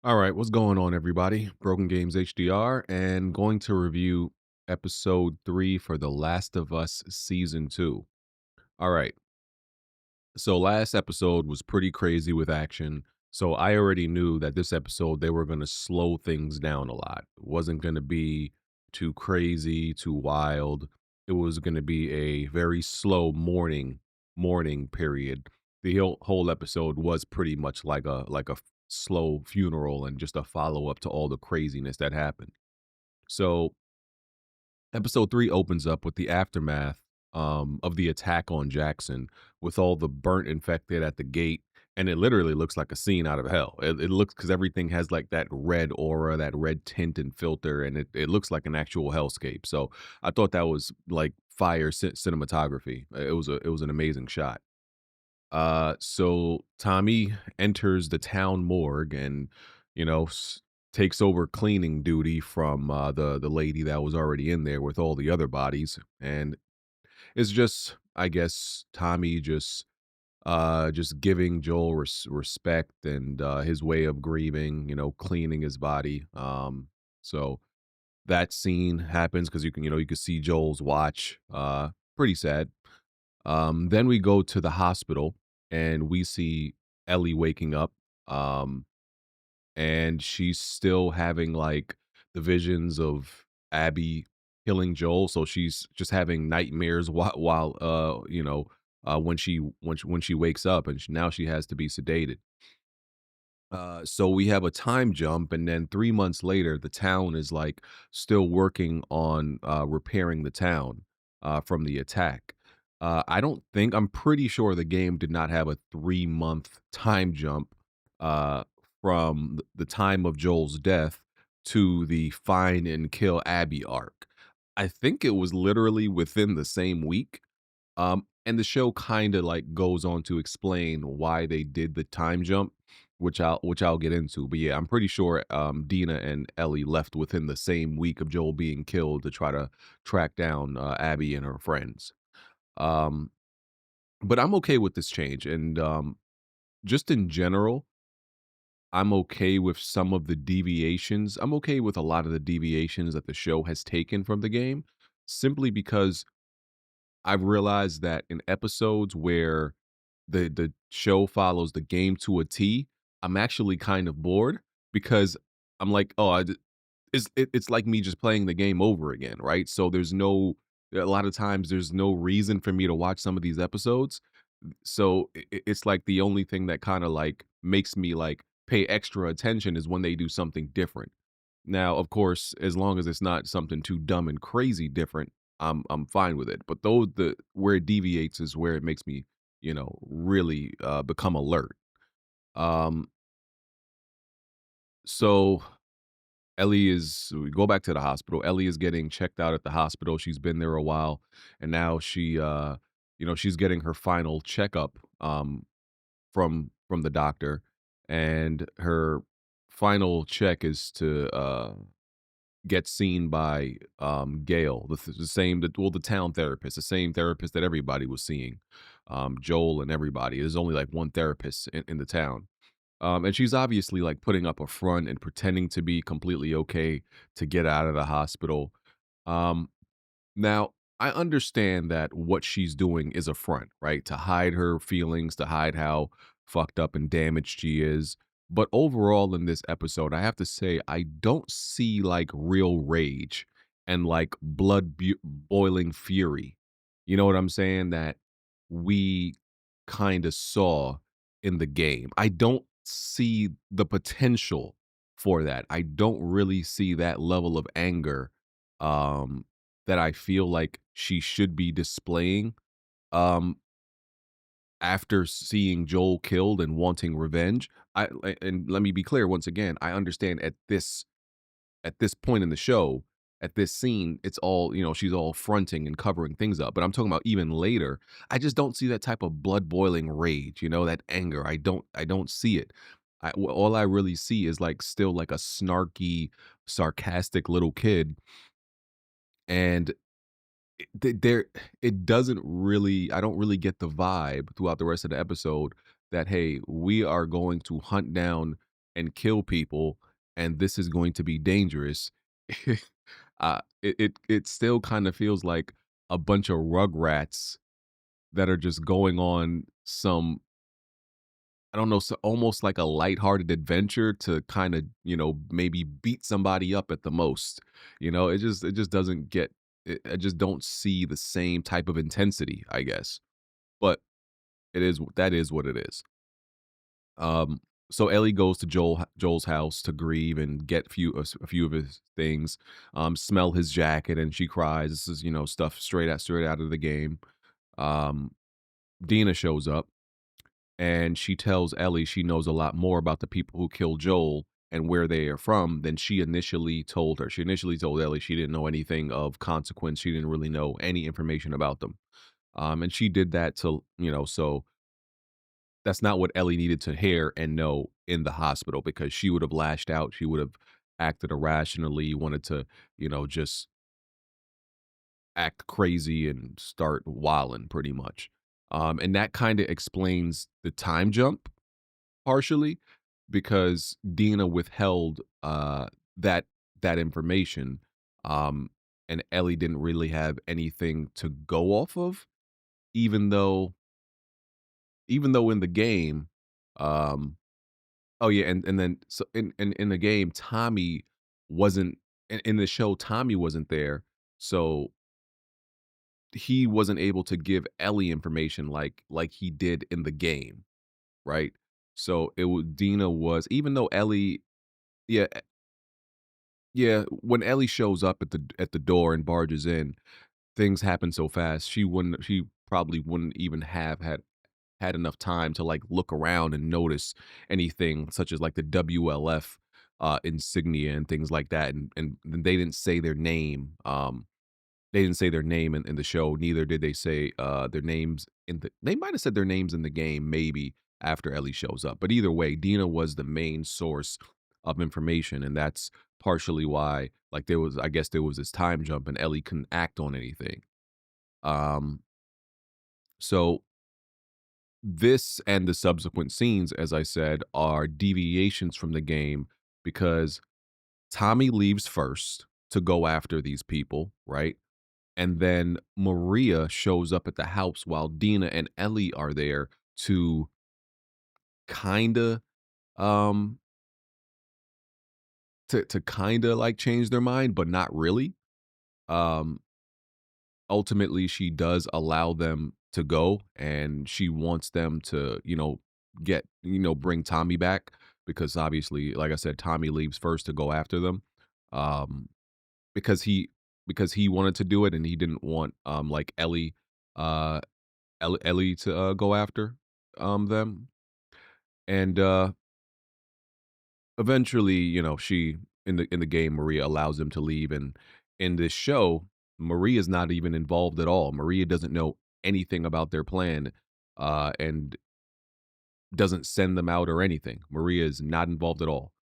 All right, what's going on, everybody? Broken Games HDR, and going to review episode 3 for The Last of Us season 2. All right, so last episode was pretty crazy with action. So I already knew that this episode they were going to slow things down a lot. It wasn't going to be too crazy, too wild. It was going to be a very slow morning period. The whole episode was pretty much like a slow funeral and just a follow up to all the craziness that happened. So episode 3 opens up with the aftermath, of the attack on Jackson with all the burnt infected at the gate, and it literally looks like a scene out of hell. It looks because everything has, like, that red aura, that red tint and filter, and it looks like an actual hellscape, so I thought that was, like, fire cinematography. It was an amazing shot. So Tommy enters the town morgue and, takes over cleaning duty from the lady that was already in there with all the other bodies, and it's just, I guess, Tommy just giving Joel respect and his way of grieving, cleaning his body. So that scene happens because you can see Joel's watch. Pretty sad. Then we go to the hospital and we see Ellie waking up. Um, and she's still having like the visions of Abby killing Joel. So she's just having nightmares while when she wakes up and now she has to be sedated. So we have a time jump, and then 3 months later, the town is like still working on repairing the town from the attack. I'm pretty sure the game did not have a 3 month time jump uh, from the time of Joel's death to the find and kill Abby arc. I think it was literally within the same week. And the show kinda, like, goes on to explain why they did the time jump, which I'll get into, but, yeah, I'm pretty sure, Dena and Ellie left within the same week of Joel being killed to try to track down, Abby and her friends. Um, but I'm okay with this change, and, just in general, I'm okay with some of the deviations. I'm okay with a lot of the deviations that the show has taken from the game, simply because I've realized that in episodes where the show follows the game to a T, I'm actually kind of bored because I'm like, "Oh, it's like me just playing the game over again," right? So a lot of times there's no reason for me to watch some of these episodes. So it's like the only thing that kinda, like, makes me, like, pay extra attention is when they do something different. Now, of course, as long as it's not something too dumb and crazy different, I'm fine with it. But though the where it deviates is where it makes me, really become alert. Um, so we go back to the hospital. Ellie is getting checked out at the hospital. She's been there a while, and now she's getting her final checkup from the doctor, and her final check is to get seen by, Gail, the same the town therapist, the same therapist that everybody was seeing, Joel and everybody. There's only, like, one therapist in the town. And she's obviously, like, putting up a front and pretending to be completely okay to get out of the hospital. Um, Now, I understand that what she's doing is a front, right? To hide her feelings, to hide how fucked up and damaged she is. But overall, in this episode, I have to say, I don't see like real rage and like boiling fury. You know what I'm saying? That we kind of saw in the game. I don't see the potential for that. I don't really see that level of anger um that I feel like she should be displaying, um, after seeing Joel killed and wanting revenge. And let me be clear once again, I understand at this point in the show, at this scene, it's all, she's all fronting and covering things up. But I'm talking about even later, I just don't see that type of blood boiling rage, that anger. I don't see it. All I really see is like still like a snarky, sarcastic little kid. And there it doesn't really I don't really get the vibe throughout the rest of the episode that, "Hey, we are going to hunt down and kill people, and this is going to be dangerous. It still kind of feels like a bunch of rugrats that are just going on some, I don't know, so almost like a lighthearted adventure to kind of, maybe beat somebody up at the most. It just doesn't get I just don't see the same type of intensity, I guess. But that is what it is. Um so Ellie goes to Joel's house to grieve and get a few of his things, smell his jacket, and she cries. This is, stuff straight out of the game. Um Dena shows up and she tells Ellie she knows a lot more about the people who killed Joel and where they are from than she initially told her. She initially told Ellie she didn't know anything of consequence. She didn't really know any information about them. And she did that to, so that's not what Ellie needed to hear and know in the hospital, because she would have lashed out. She would have acted irrationally, wanted to, just act crazy and start wilding pretty much. And that kind of explains the time jump partially, because Dina withheld, that information, um, and Ellie didn't really have anything to go off of, even though in the game, um oh, yeah, and then so in the game, Tommy wasn't in the show, Tommy wasn't there, so he wasn't able to give Ellie information like he did in the game, right? So it was Dina was, even though Ellie, yeah, yeah, when Ellie shows up at the door and barges in, things happen so fast, she probably wouldn't even have had enough time to, like, look around and notice anything such as, like, the WLF, insignia and things like that, and they didn't say their name, they didn't say their name in the show, neither did they say, their names they might have said their names in the game maybe after Ellie shows up, but either way, Dina was the main source of information, and that's partially why, like, I guess there was this time jump and Ellie couldn't act on anything. Um, so this and the subsequent scenes, as I said, are deviations from the game, because Tommy leaves first to go after these people, right? And then Maria shows up at the house while Dina and Ellie are there to kinda, um to kinda, like, change their mind, but not really. Um, Ultimately, she does allow them to go, and she wants them to, bring Tommy back, because obviously, like I said, Tommy leaves first to go after them, um, because he wanted to do it, and he didn't want, like, uh, Ellie to, go after, them, and, eventually, she in the game, Maria allows him to leave, and in this show, Maria's not even involved at all. Maria doesn't know anything about their plan, and doesn't send them out or anything. Maria is not involved at all.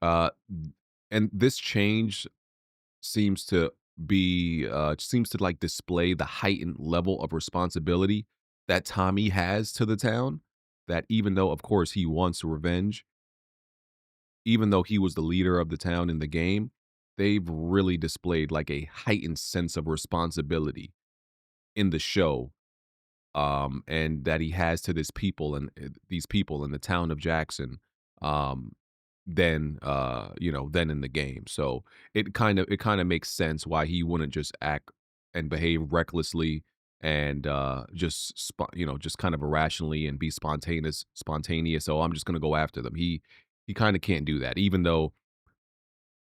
Uh, and this change seems to like, display the heightened level of responsibility that Tommy has to the town, that even though, of course, he wants revenge, even though he was the leader of the town in the game, they've really displayed, like, a heightened sense of responsibility in the show, and that he has to these people in the town of Jackson, um, than in the game. So it kind of makes sense why he wouldn't just act and behave recklessly and just kind of irrationally and be spontaneous. So I'm just gonna go after them. He kind of can't do that, even though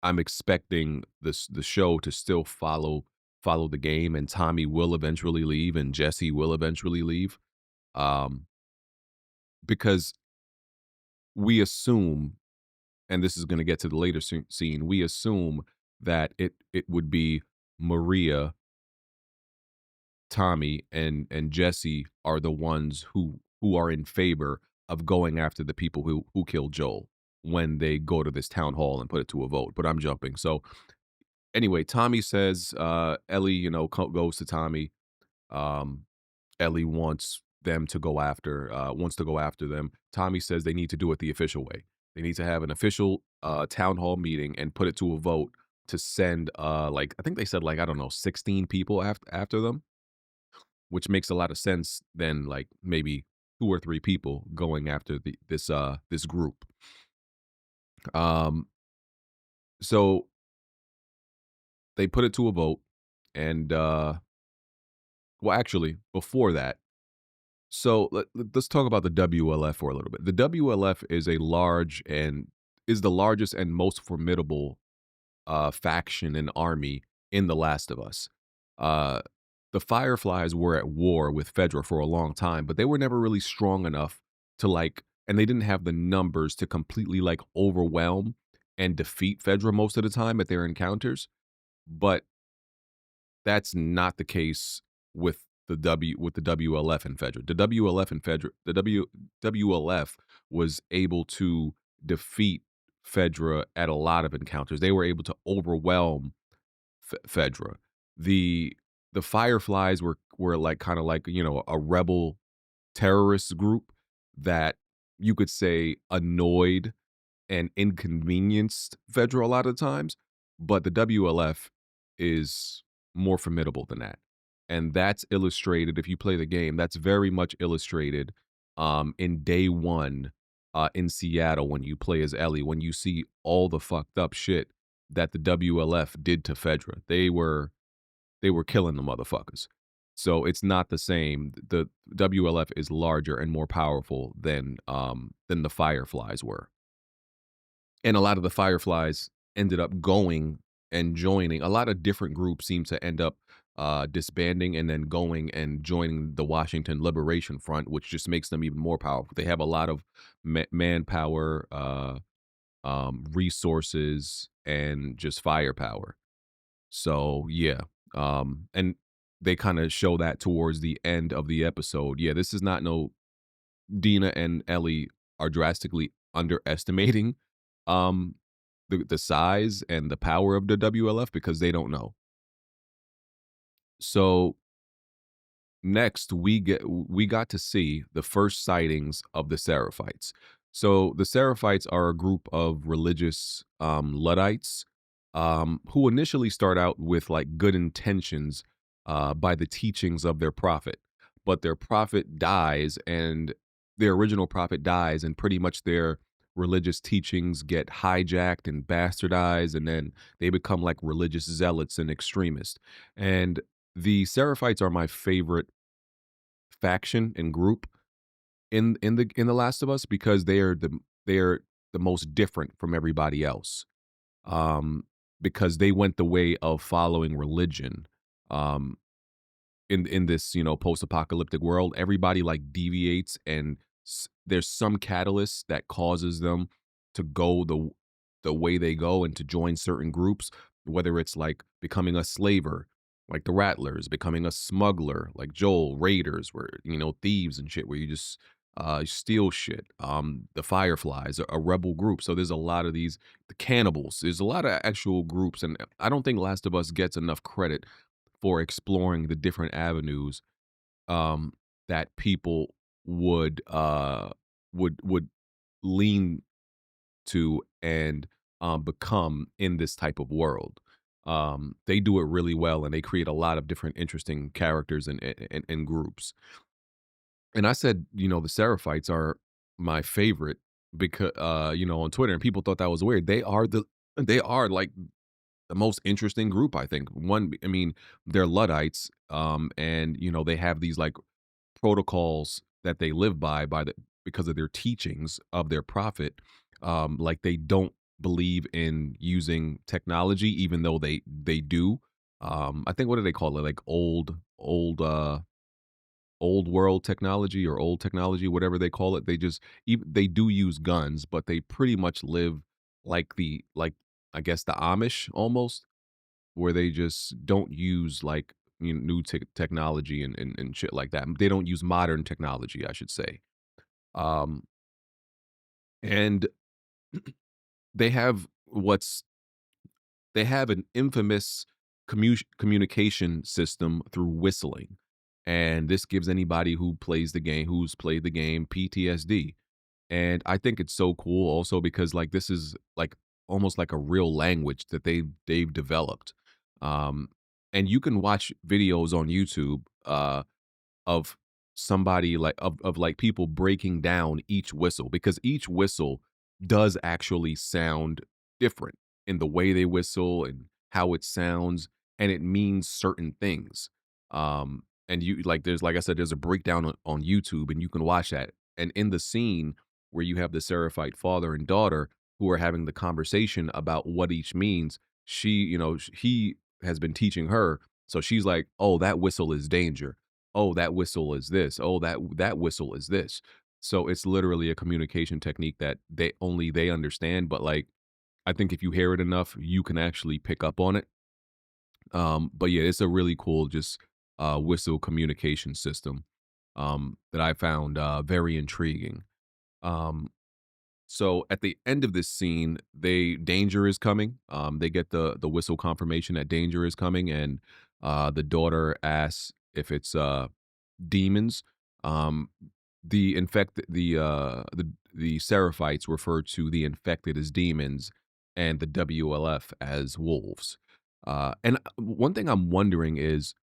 I'm expecting the show to still follow the game, and Tommy will eventually leave and Jesse will eventually leave. Um, because we assume, and this is going to get to the later scene, we assume that it would be Maria, Tommy, and Jesse are the ones who are in favor of going after the people who killed Joel when they go to this town hall and put it to a vote. But I'm jumping. So anyway, Tommy says, Ellie, goes to Tommy. Um, Ellie wants to go after them. Tommy says they need to do it the official way. They need to have an official, town hall meeting and put it to a vote to send, like, I think they said, like, I don't know, 16 people after them, which makes a lot of sense than, like, maybe 2 or 3 people going after this group. Um, so they put it to a vote, and, well, actually, before that, so let's talk about the WLF for a little bit. The WLF is the largest and most formidable faction and army in The Last of Us. Uh, the Fireflies were at war with Fedra for a long time, but they were never really strong enough to like, and they didn't have the numbers to completely like overwhelm and defeat Fedra most of the time at their encounters. But that's not the case with the WLF and Fedra. The WLF and Fedra, the WLF was able to defeat Fedra at a lot of encounters. They were able to overwhelm Fedra. The the Fireflies were like kind of like, a rebel terrorist group that you could say annoyed and inconvenienced Fedra a lot of times, but the WLF is more formidable than that. And that's illustrated if you play the game, that's very much illustrated in day one in Seattle when you play as Ellie, when you see all the fucked up shit that the WLF did to Fedra. They were killing the motherfuckers. So it's not the same. The WLF is larger and more powerful than the Fireflies were. And a lot of the Fireflies ended up going and joining. A lot of different groups seem to end up disbanding and then going and joining the Washington Liberation Front, which just makes them even more powerful. They have a lot of manpower, resources, and just firepower. So yeah, and they kind of show that towards the end of the episode. Yeah, this is not no Dena and Ellie are drastically underestimating um the size and the power of the WLF because they don't know. So next, we got to see the first sightings of the Seraphites. So the Seraphites are a group of religious Luddites who initially start out with like good intentions by the teachings of their prophet, but their prophet dies, and their original prophet dies, and pretty much their religious teachings get hijacked and bastardized, and then they become like religious zealots and extremists. And the Seraphites are my favorite faction and group in the Last of Us because they are the most different from everybody else. Um, because they went the way of following religion. Um, in this post-apocalyptic world, everybody like deviates, and there's some catalyst that causes them to go the way they go and to join certain groups, whether it's like becoming a slaver like the Rattlers, becoming a smuggler like Joel, raiders where thieves and shit where you just steal shit. The Fireflies, a rebel group. So there's a lot of these, the cannibals, there's a lot of actual groups, and I don't think Last of Us gets enough credit for exploring the different avenues um, that people would lean to and become in this type of world. They do it really well, and they create a lot of different interesting characters and groups. And I said, the Seraphites are my favorite because on Twitter, and people thought that was weird. They are like the most interesting group, I think. I mean, they're Luddites, and they have these like protocols that they live by because of their teachings of their prophet. Like they don't believe in using technology, even though they do. I think what do they call it? Like old world technology or old technology, whatever they call it. They do use guns, but they pretty much live like I guess the Amish almost, where they just don't use like new technology and shit like that. They don't use modern technology, I should say. Um, and they have what's they have an infamous communication system through whistling, and this gives anybody who's played the game PTSD. And I think it's so cool also because, like, this is, like, almost like a real language that they've developed. Um, and you can watch videos on YouTube, of somebody like of like people breaking down each whistle because each whistle does actually sound different in the way they whistle and how it sounds, and it means certain things. And you like there's like I said, there's a breakdown on YouTube and you can watch that. And in the scene where you have the Seraphite father and daughter who are having the conversation about what each means, he has been teaching her. So she's like, "Oh, that whistle is danger. Oh, that whistle is this. Oh, that whistle is this." So it's literally a communication technique that they understand, but, like, I think if you hear it enough, you can actually pick up on it. But yeah, it's a really cool just whistle communication system that I found very intriguing. Um, so at the end of this scene, they danger is coming. They get the whistle confirmation that danger is coming, and the daughter asks if it's demons. Um, the Seraphites refer to the infected as demons, and the WLF as wolves. And one thing I'm wondering is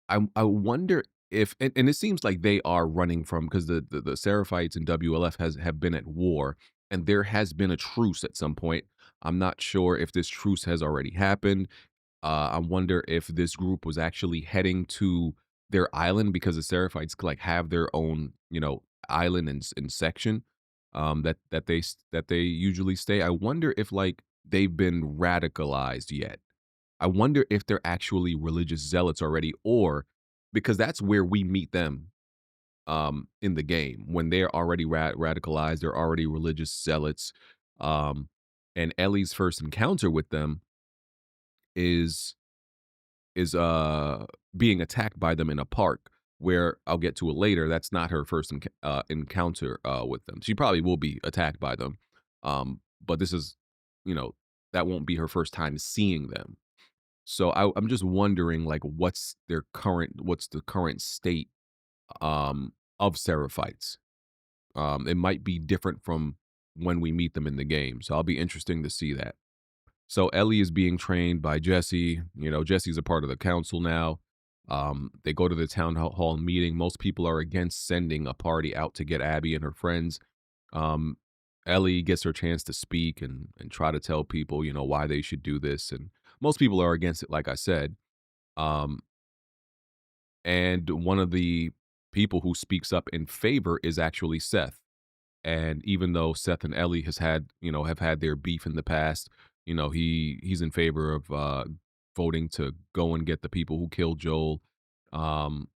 I wonder if and it seems like they are running from because the Seraphites and WLF have been at war, and there has been a truce at some point. I'm not sure if this truce has already happened. I wonder if this group was actually heading to their island because the Seraphites like have their own, island and section that they usually stay. I wonder if like they've been radicalized yet. I wonder if they're actually religious zealots already, or because that's where we meet them in the game when they're already radicalized, they're already religious zealots. Um, and Ellie's first encounter with them is is being attacked by them in a park where I'll get to it later. That's not her first encounter with them. She probably will be attacked by them, but this is, you know, that won't be her first time seeing them. So I'm just wondering, like, what's the current state of Seraphites? It might be different from when we meet them in the game, so I'll be interesting to see that. So Ellie is being trained by Jesse. Jesse's a part of the council now. They go to the town hall meeting. Most people are against sending a party out to get Abby and her friends. Um, Ellie gets her chance to speak and try to tell people, why they should do this. And most people are against it, like I said. Um, and one of the people who speaks up in favor is actually Seth. And even though Seth and Ellie have had their beef in the past, he's in favor of voting to go and get the people who killed Joel. Um,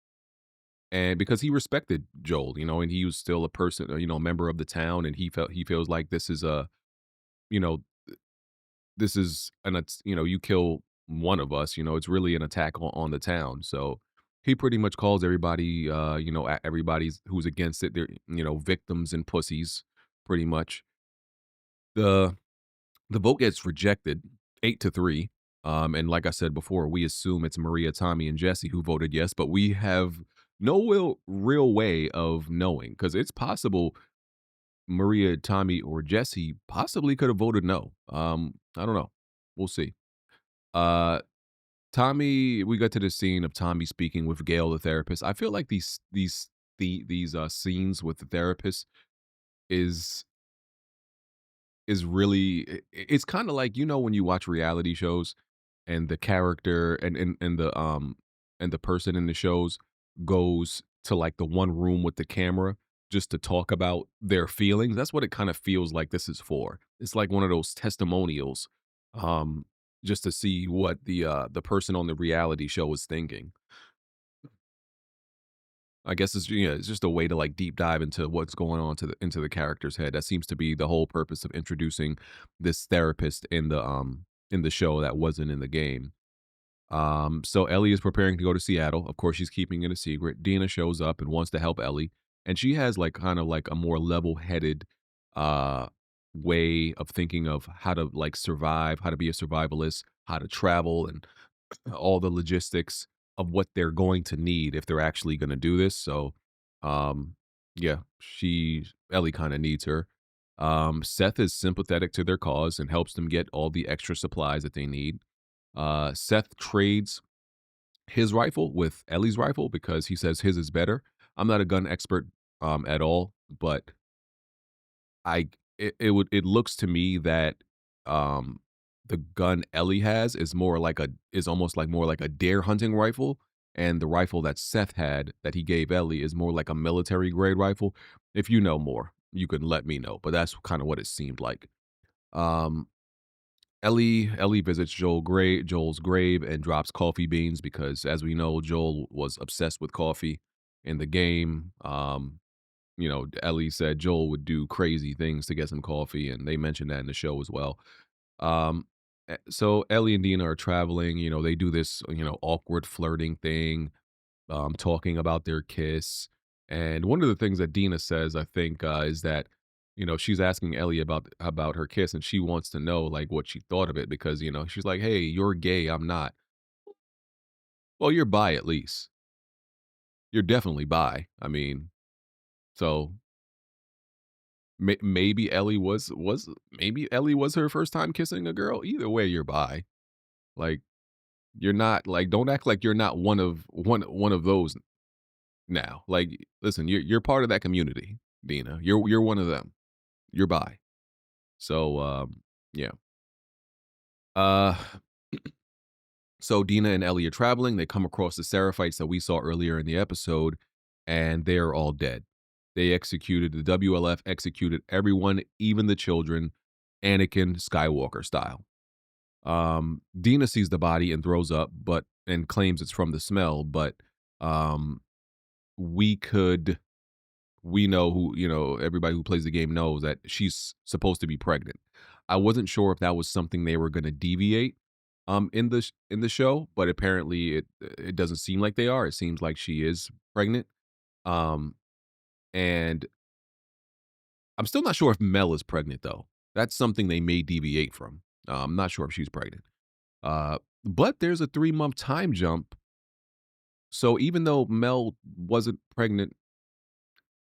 and because he respected Joel, and he was still a person, a member of the town, and he feels like you know, this is you kill one of us, it's really an attack on the town. So he pretty much calls everybody, everybody's who's against it, they're victims and pussies, pretty much. The the vote gets rejected 8-3. And like I said before, we assume it's Maria, Tommy, and Jesse who voted yes, but we have no real way of knowing because it's possible Maria, Tommy, or Jesse possibly could have voted no. I don't know. We'll see. Uh, Tommy, we got to the scene of Tommy speaking with Gail, the therapist. I feel like these scenes with the therapist is is really it's kind of like when you watch reality shows and the character and the person in the shows goes to like the one room with the camera just to talk about their feelings. That's what it kind of feels like this is for. It's like one of those testimonials, um just to see what the person on the reality show is thinking. I guess it's just a way to like deep dive into what's going on into the character's head. That seems to be the whole purpose of introducing this therapist in the show that wasn't in the game. So Ellie is preparing to go to Seattle. Of course, she's keeping it a secret. Dena shows up and wants to help Ellie, and she has like kind of like a more level-headed uh way of thinking of how to like survive, how to be a survivalist, how to travel, and all the logistics of what they're going to need if they're actually going to do this. So, um, Yeah, Ellie kinda needs her. Seth is sympathetic to their cause and helps them get all the extra supplies that they need. Seth trades his rifle with Ellie's rifle because he says his is better. I'm not a gun expert, at all, but I it looks to me that, um, the gun Ellie has is almost like more like a deer hunting rifle, and the rifle that Seth had that he gave Ellie is more like a military grade rifle. If you know more, you can let me know, but that's kinda what it seemed like. Um, Ellie visits Joel's grave and drops coffee beans because, as we know, Joel was obsessed with coffee in the game. Ellie said Joel would do crazy things to get some coffee, and they mentioned that in the show as well. So Ellie and Dina are traveling. They do this, awkward flirting thing, talking about their kiss. And one of the things that Dina says, I think, is that she's asking Ellie about her kiss, and she wants to know like what she thought of it because she's like, "Hey, you're gay, I'm not." Well, you're bi at least. You're definitely bi. I mean, so maybe Ellie was her first time kissing a girl. Either way, you're bi. Like, you're not like, don't act like you're not one of those now. Like, listen, you're part of that community, Dina. You're one of them. You're bi. So, yeah. Uh, so Dina and Ellie are traveling. They come across the Seraphites that we saw earlier in the episode, and they are all dead. The WLF executed everyone, even the children, Anakin Skywalker style. Dina sees the body and throws up, and claims it's from the smell, but um, we could we know everybody who plays the game knows that she's supposed to be pregnant. I wasn't sure if that was something they were going to deviate in the show, but apparently it doesn't seem like they are. It seems like she is pregnant. Um, and I'm still not sure if Mel is pregnant though. That's something they may deviate from. I'm not sure if she's pregnant. But there's a 3-month time jump. So even though Mel wasn't pregnant,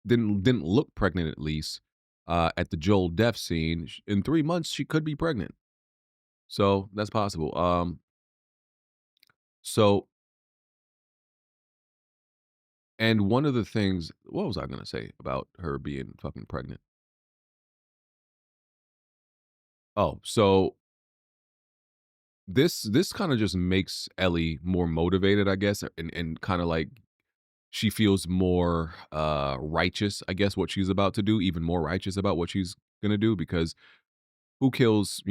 didn't look pregnant at least, at the Joel death scene, in 3 months she could be pregnant. So that's possible. So and one of the things, what was I gonna say about her being fucking pregnant? Oh, so this kind of just makes Ellie more motivated, I guess, and kind of like she feels more righteous, I guess, what she's about to do, even more righteous about what she's gonna do because who kills,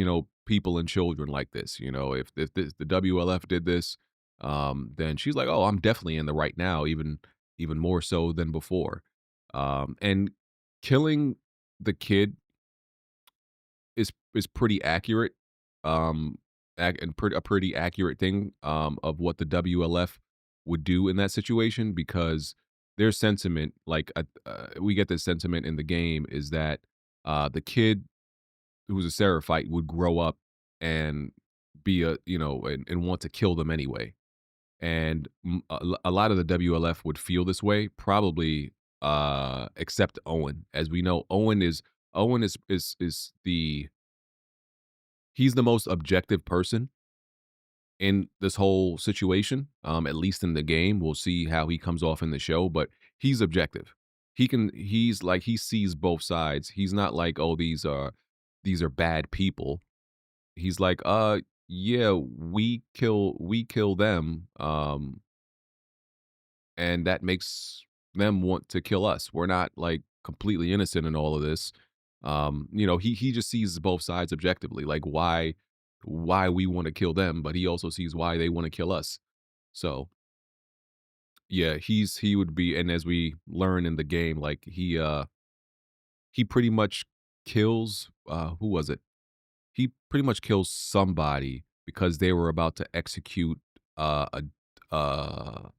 people and children like this? If the WLF did this, then she's like, "Oh, I'm definitely in the right now, even more so than before." And killing the kid is pretty accurate, um, and a pretty accurate thing, of what the WLF would do in that situation because their sentiment, like, we get this sentiment in the game is that, the kid who's a Seraphite would grow up and be and want to kill them anyway. And a lot of the WLF would feel this way, probably, except Owen. As we know, Owen is he's the most objective person in this whole situation, at least in the game. We'll see how he comes off in the show, but he's objective. He's like, he sees both sides. He's not like, "Oh, these are bad people." He's like, yeah, we kill them, and that makes them want to kill us. We're not, like, completely innocent in all of this." He just sees both sides objectively, like, why we wanna kill them, but he also sees why they wanna kill us. So, yeah, he would be, and as we learn in the game, like, he pretty much kills, who was it? He pretty much kills somebody because they were about to execute, uh, a uh,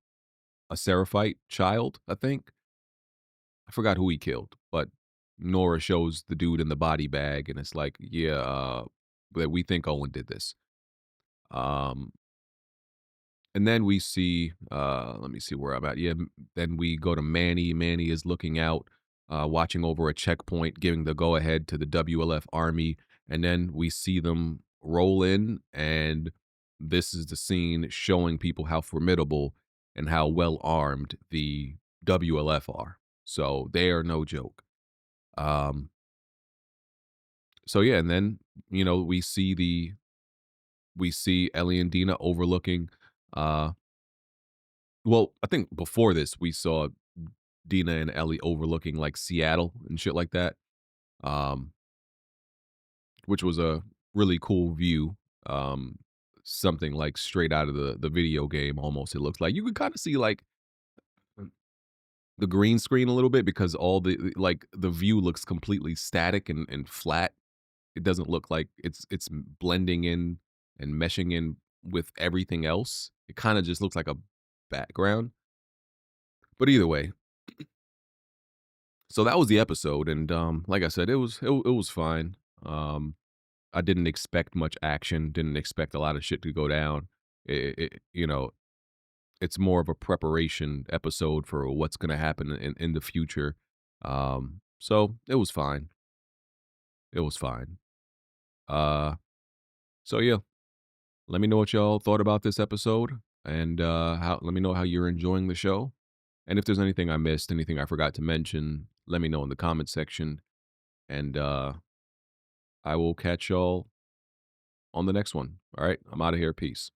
a Seraphite child, I think. I forgot who he killed, but Nora shows the dude in the body bag, and it's like, "Yeah, that we think Owen did this." Um, and then we see, let me see where I'm at. Yeah, then we go to Manny. Manny is looking out. watching over a checkpoint, giving the go ahead to the WLF army, and then we see them roll in, and this is the scene showing people how formidable and how well armed the WLF are. So they are no joke. Um, so yeah, and then we see Ellie and Dina overlooking. Uh, well, I think before this we saw Dina and Ellie overlooking like Seattle and shit like that. Um, which was a really cool view. Um, Something like straight out of the video game almost, it looks like. You can kinda see, like, the green screen a little bit because all like, the view looks completely static and flat. It doesn't look like it's blending in and meshing in with everything else. It kinda just looks like a background. But either way, so that was the episode, and, like I said, it was fine. I didn't expect much action, didn't expect a lot of shit to go down. It's more of a preparation episode for what's gonna happen in the future. So it was fine. It was fine. Uh, so yeah, let me know what y'all thought about this episode, and how let me know how you're enjoying the show. And if there's anything I missed, anything I forgot to mention, let me know in the comment section. And I will catch y'all on the next one. All right, I'm out of here. Peace.